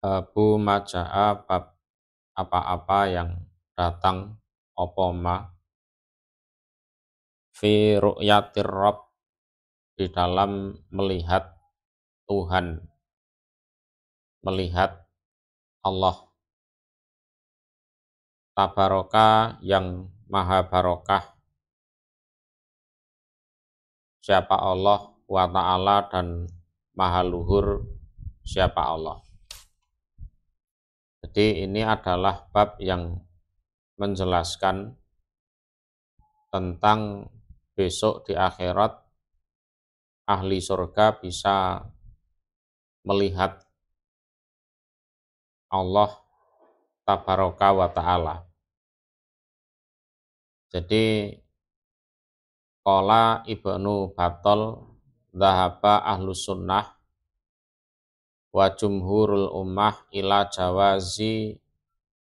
Babu maja'a bab apa-apa yang datang apa ma fi ru'yatir Rabb di dalam melihat Tuhan, melihat Allah tabaraka yang maha barokah, siapa Allah wa ta'ala dan maha luhur siapa Allah. Jadi ini adalah bab yang menjelaskan tentang besok di akhirat ahli surga bisa melihat Allah tabaraka wa ta'ala. Jadi qala Ibnu Battal dhahaba ahlus sunnah wa jumhurul ummah ila jawazi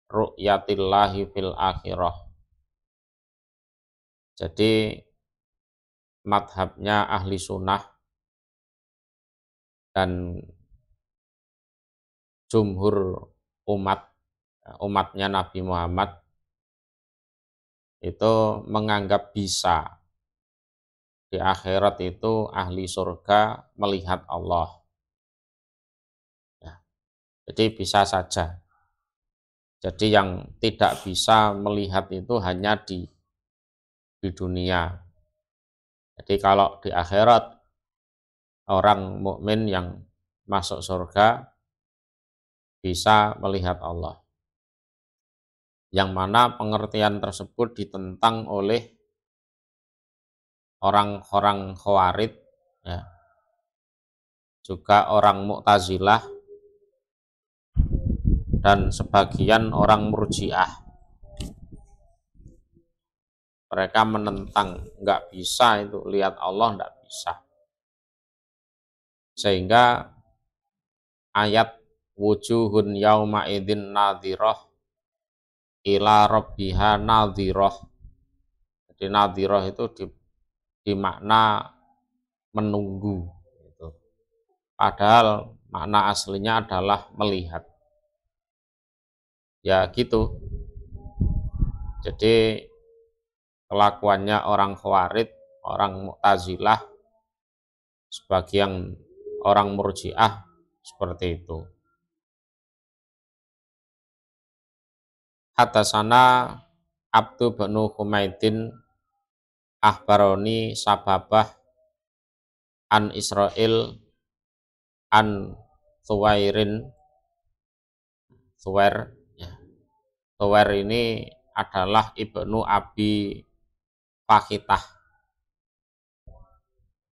ru'yatillahi fil akhirah. Jadi madhabnya ahli sunnah dan jumhur umatnya Nabi Muhammad itu menganggap bisa di akhirat itu ahli surga melihat Allah. Jadi bisa saja. Jadi yang tidak bisa melihat itu hanya di dunia. Jadi kalau di akhirat orang mukmin yang masuk surga bisa melihat Allah. Yang mana pengertian tersebut ditentang oleh orang-orang Khawarij, ya, juga orang Mu'tazilah dan sebagian orang Murji'ah. Mereka menentang, nggak bisa itu lihat Allah, nggak bisa. Sehingga ayat wujuhun yauma idzin nadhirah ila rabbiha nadhirah. Jadi nadhirah itu dimakna menunggu. Padahal makna aslinya adalah melihat. Ya gitu. Jadi kelakuannya orang Khawarij, orang Mu'tazilah, sebagian orang Murji'ah seperti itu. Hatasana Abdu bnu Humaidin ahbaroni sababah an Israel an Thuwairin. Thuwair ini adalah Ibnu Abi Fakhitah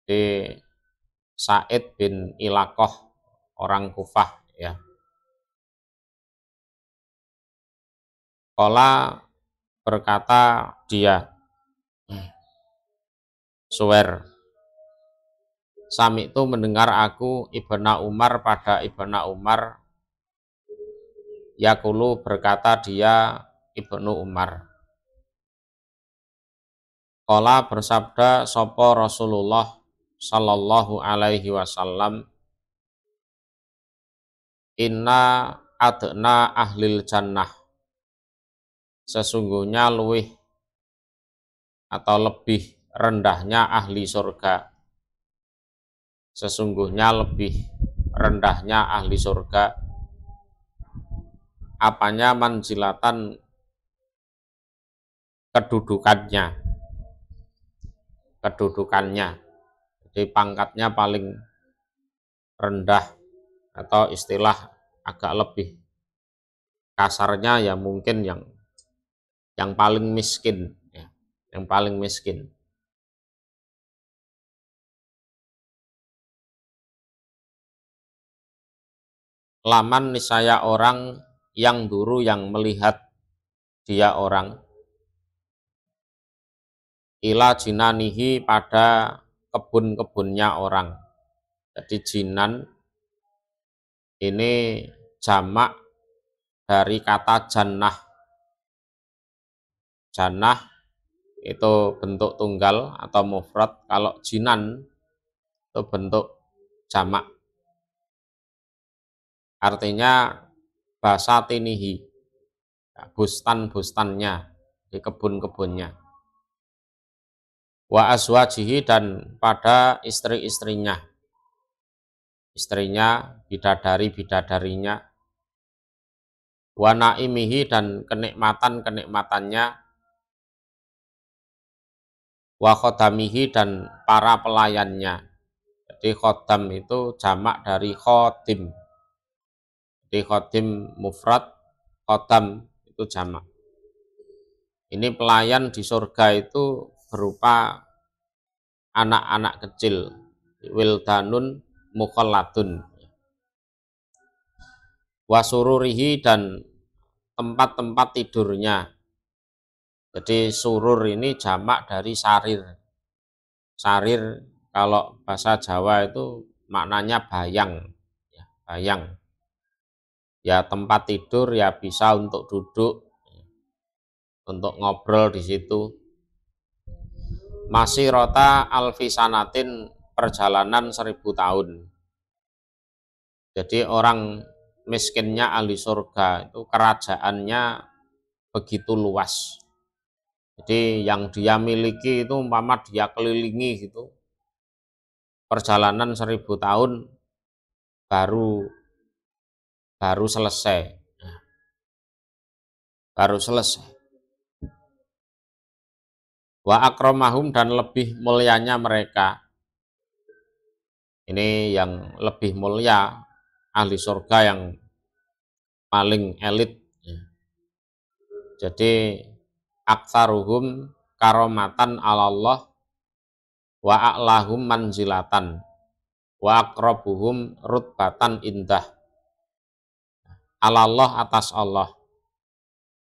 di Sa'id bin Ilaqah, orang Kufah, ya. Qala berkata dia, Suwer, Sami itu mendengar aku Ibnu Umar pada Ibnu Umar, Yakulu berkata dia Ibnu Umar. Qala bersabda sopo Rasulullah sallallahu alaihi wasallam, inna adna ahlil jannah, sesungguhnya luwih atau lebih rendahnya ahli surga. Sesungguhnya lebih rendahnya ahli surga. Apanya manzilatan, kedudukannya. Jadi pangkatnya paling rendah, atau istilah agak lebih kasarnya ya mungkin yang paling miskin, ya, yang paling miskin. Laman nisaya orang yang dulu yang melihat dia orang, ila jinanihi pada kebun-kebunnya orang. Jadi jinan ini jamak dari kata jannah. Jannah itu bentuk tunggal atau mufrad, kalau jinan itu bentuk jamak. Artinya basatinihi, bustan-bustannya, di kebun-kebunnya. Wa azwajihi, dan pada istri-istrinya, bidadari-bidadarinya. Wa naimihi, dan kenikmatan-kenikmatannya. Wa khodamihi, dan para pelayannya. Jadi khodam itu jamak dari khodim. Jadi khodim mufrad, khodam itu jamak. Ini pelayan di surga itu berupa anak-anak kecil, wildanun mukhalladun. Wasururihi, dan tempat-tempat tidurnya. Jadi surur ini jamak dari sarir. Sarir kalau bahasa Jawa itu maknanya bayang. Bayang. Ya tempat tidur, ya bisa untuk duduk, untuk ngobrol di situ. Masirota alfisanatin, perjalanan 1000 tahun. Jadi orang miskinnya ahli surga itu kerajaannya begitu luas. Jadi yang dia miliki itu umpama dia kelilingi gitu, perjalanan 1000 tahun baru selesai. Baru selesai. Wa akramahum, dan lebih mulianya mereka. Ini yang lebih mulia, ahli surga yang paling elit. Jadi aktsaruhum karomatan alallah wa a'lahum manzilatan wa aqrabuhum rutbatan indah. Alallah, atas Allah.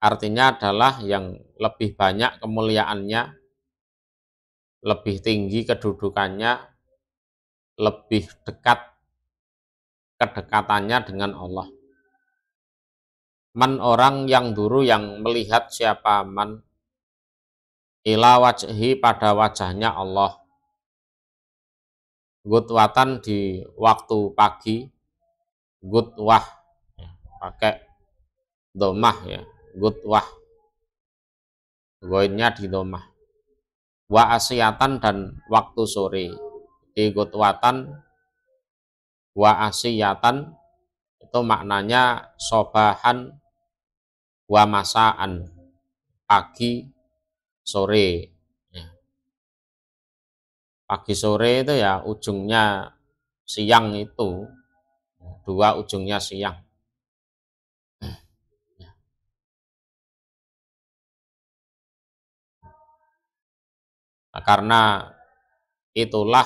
Artinya adalah yang lebih banyak kemuliaannya, lebih tinggi kedudukannya, lebih dekat kedekatannya dengan Allah. Man, orang yang dulu, yang melihat siapa man, ila wajhi, pada wajahnya Allah. Gutwatan, di waktu pagi. Gutwah, pakai domah ya, gutwah, goinnya di domah. Wa asyatan, dan waktu sore. Di gutwatan wa asyatan itu maknanya sobahan wa masaan, pagi sore. Pagi sore itu ya ujungnya siang itu, dua ujungnya siang. Nah, karena itulah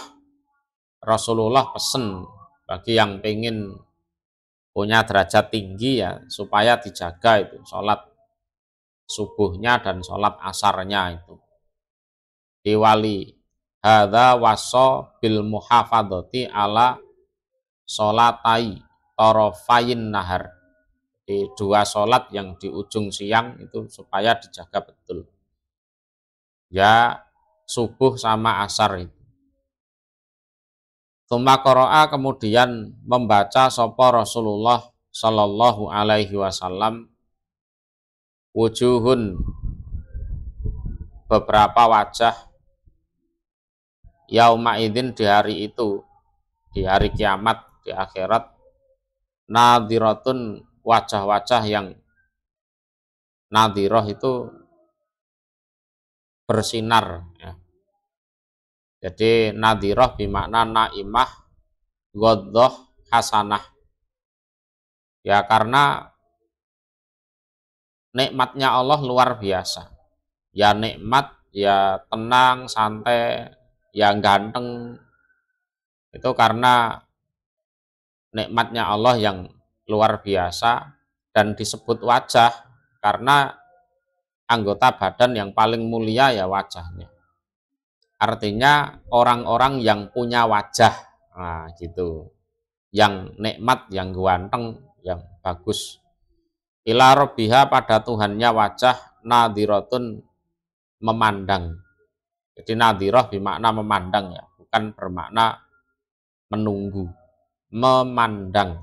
Rasulullah pesen bagi yang pengen punya derajat tinggi ya, supaya dijaga itu sholat subuhnya dan sholat asarnya itu. Diwali hadza waso bil muhafadzati ala sholatai torofayin nahar. Di dua sholat yang di ujung siang itu supaya dijaga betul. Ya subuh sama asar itu. Tsumma qara'a, kemudian membaca sapa Rasulullah sallallahu alaihi wasallam, wujuhun, beberapa wajah, yauma idzin, di hari itu, di hari kiamat, di akhirat, nadhiratun, wajah-wajah yang nadhirah itu bersinar ya. Jadi nadhirah bermakna naimah, ghaddah, hasanah. Ya karena nikmatnya Allah luar biasa. Ya nikmat, ya tenang, santai, ya ganteng. Itu karena nikmatnya Allah yang luar biasa, dan disebut wajah karena anggota badan yang paling mulia ya wajahnya. Artinya orang-orang yang punya wajah, nah gitu, yang nikmat, yang ganteng, yang bagus. Ila rabbiha, pada Tuhannya wajah, nadhiratun, memandang. Jadi nadhirah bermakna memandang ya, bukan bermakna menunggu, memandang.